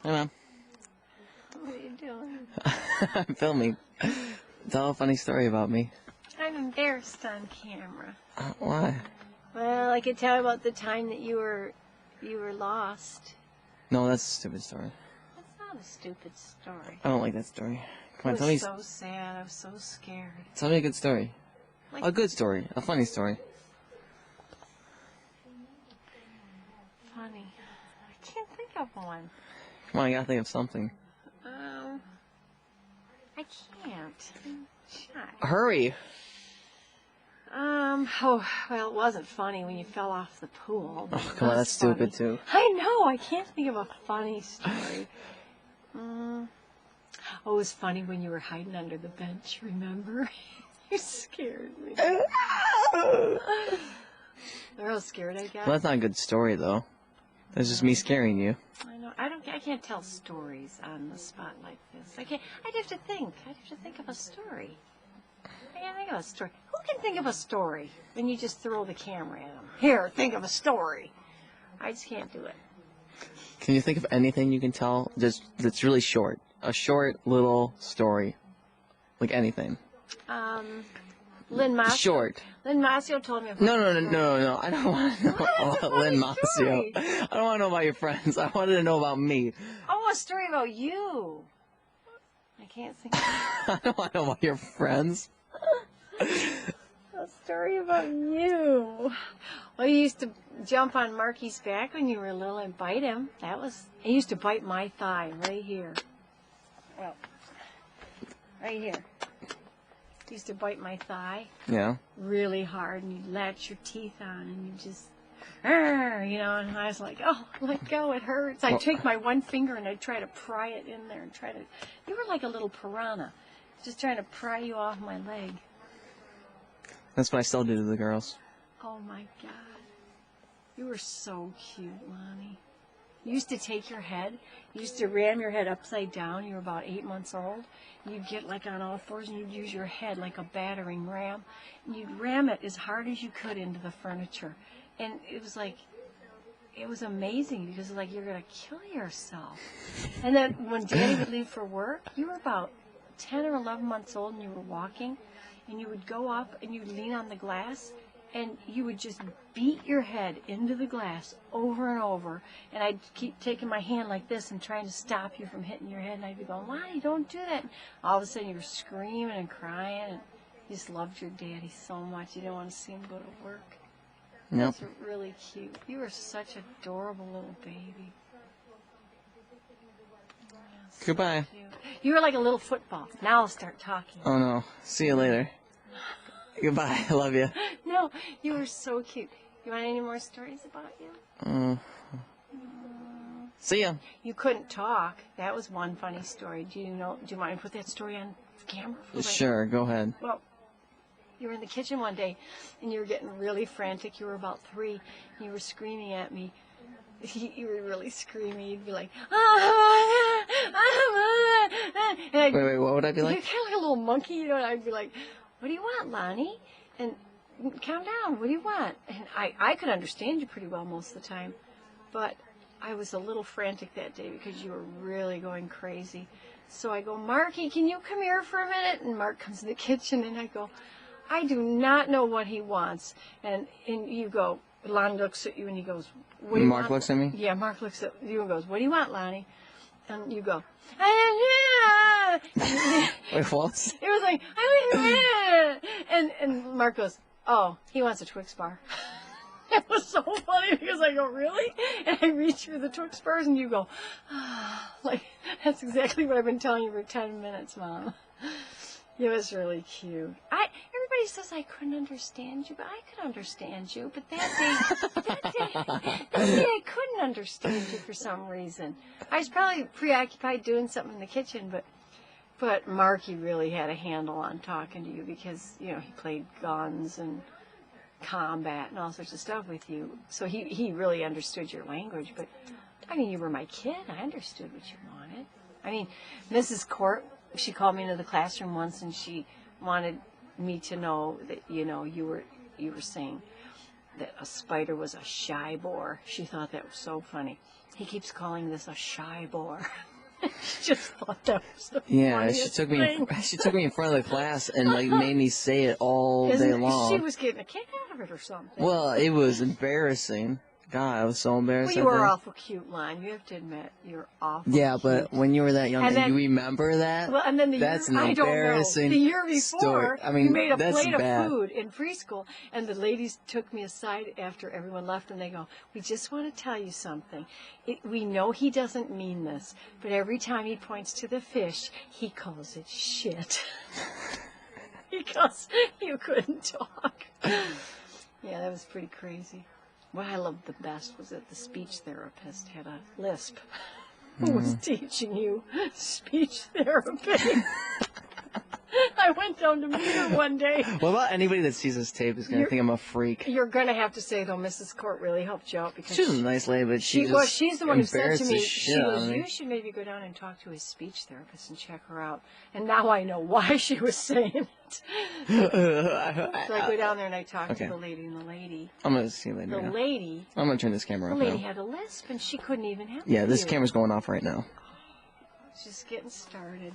Hey, man. What are you doing? I'm filming. Tell a funny story about me. I'm embarrassed on camera. Why? Well, I could tell about the time that you were lost. No, that's a stupid story. That's not a stupid story. I don't like that story. Come on, It tell me. was so sad. I was so scared. Tell me a good story. Like, A good story. A funny story. funny. I can't think of one. Come on, I gotta think of something. I can't. I'm shy. Hurry! Oh, well, it wasn't funny when you fell off the pool. Oh, come on, that's stupid too. I know. I can't think of a funny story. Oh, it was funny when you were hiding under the bench, remember? You scared me. They're all scared, I guess. Well, that's not a good story though. That's just me scaring you. I know. I can't tell stories on the spot like this. I'd have to think. I'd have to think of a story. I can't think of a story. Who can think of a story when you just throw the camera at them? Here, think of a story. I just can't do it. Can you think of anything you can tell that's really short? A short little story. Like anything. Lynn Masio. Short. Lynn Masio told me about No. I don't want to know about Lynn Masio. story. I don't want to know about your friends. I wanted to know about me. Oh, a story about you. I can't think of I don't want to know about your friends. a story about you. Well, you used to jump on Marky's back when you were little and bite him. He used to bite my thigh right here. Well, right here. He used to bite my thigh Yeah. really hard, and you'd latch your teeth on, and you just, and I was like, oh, let go, it hurts. I'd take my one finger and I'd try to pry it in there and you were like a little piranha, just trying to pry you off my leg. That's what I still do to the girls. Oh my God. You were so cute, Lonnie. You used to take your head, you used to ram your head upside down. You were about 8 months old. You'd get like on all fours and you'd use your head like a battering ram. And you'd ram it as hard as you could into the furniture. And it was amazing because it was like you're going to kill yourself. And then when Daddy would leave for work, you were about 10 or 11 months old and you were walking. And you would go up and you'd lean on the glass. And you would just beat your head into the glass over and over. And I'd keep taking my hand like this and trying to stop you from hitting your head. And I'd be going, Lonnie, don't do that. And all of a sudden you were screaming and crying. And you just loved your daddy so much. You didn't want to see him go to work. Nope. That's really cute. You were such an adorable little baby. Yeah, so Goodbye. cute. You were like a little football. Now I'll start talking. Oh no. See you later. Goodbye. I love you. No, you were so cute. You want any more stories about you? See ya. You couldn't talk. That was one funny story. Do you want me to put that story on camera? Sure. Go ahead. Well, you were in the kitchen one day, and you were getting really frantic. You were about 3, and you were screaming at me. You were really screaming. You'd be like, and Wait, what would I be you're like? kind of like a little monkey, and I'd be like, what do you want, Lonnie? And calm down, what do you want? And I could understand you pretty well most of the time, but I was a little frantic that day because you were really going crazy. So I go, Marky, can you come here for a minute? And Mark comes in the kitchen, and I go, I do not know what he wants. And you go, Lonnie looks at you, and he goes, what do you want? Mark looks at me? Yeah, Mark looks at you and goes, what do you want, Lonnie? And you go, Wait, what? it was like, and Mark goes, oh, he wants a Twix bar. It was so funny because I go, really? And I reach for the Twix bars and you go, like, that's exactly what I've been telling you for 10 minutes, Mom. It was really cute. Everybody says I couldn't understand you, but I could understand you. But that day I couldn't understand you for some reason. I was probably preoccupied doing something in the kitchen, but Marky really had a handle on talking to you because, he played guns and combat and all sorts of stuff with you. So he really understood your language. But, you were my kid. I understood what you wanted. Mrs. Court, she called me into the classroom once and she wanted me to know that, you were saying, that a spider was a shy boar. She thought that was so funny. He keeps calling this a shy boar. She just thought that was the Yeah, funniest thing. she took me in front of the class and like made me say it all day long. She was getting a kick out of it or something. Well, it was embarrassing. God, I was so embarrassed. Well, you that were day. awful cute, Lon. You have to admit, you're awful Yeah, cute. but when you were that young And and, then- you remember that, Well, and then that's an I don't know. embarrassing The year before, story. I mean, you made a that's plate bad. of food in preschool, and the ladies took me aside after everyone left, and they go, "We just want to tell you something. We know he doesn't mean this, but every time he points to the fish, he calls it shit." Because you couldn't talk. Yeah, that was pretty crazy. What I loved the best was that the speech therapist had a lisp. Who was teaching you speech therapy? I went down to meet her one day. What about anybody that sees this tape is going to You're- think I'm a freak? You're going to have to say, though, Mrs. Court really helped you out because She was a nice lady, but she just she's the one who said to embarrassed the me, shit she out goes, of me. you should maybe go down and talk to his speech therapist and check her out. And now I know why she was saying it. So I go down there and I talk Okay. to the lady, and the lady, I'm going to see you later. the now. lady, I'm going to turn this camera the off lady now. had a lisp and she couldn't even help Yeah, this you. camera's going off right now. Just getting started.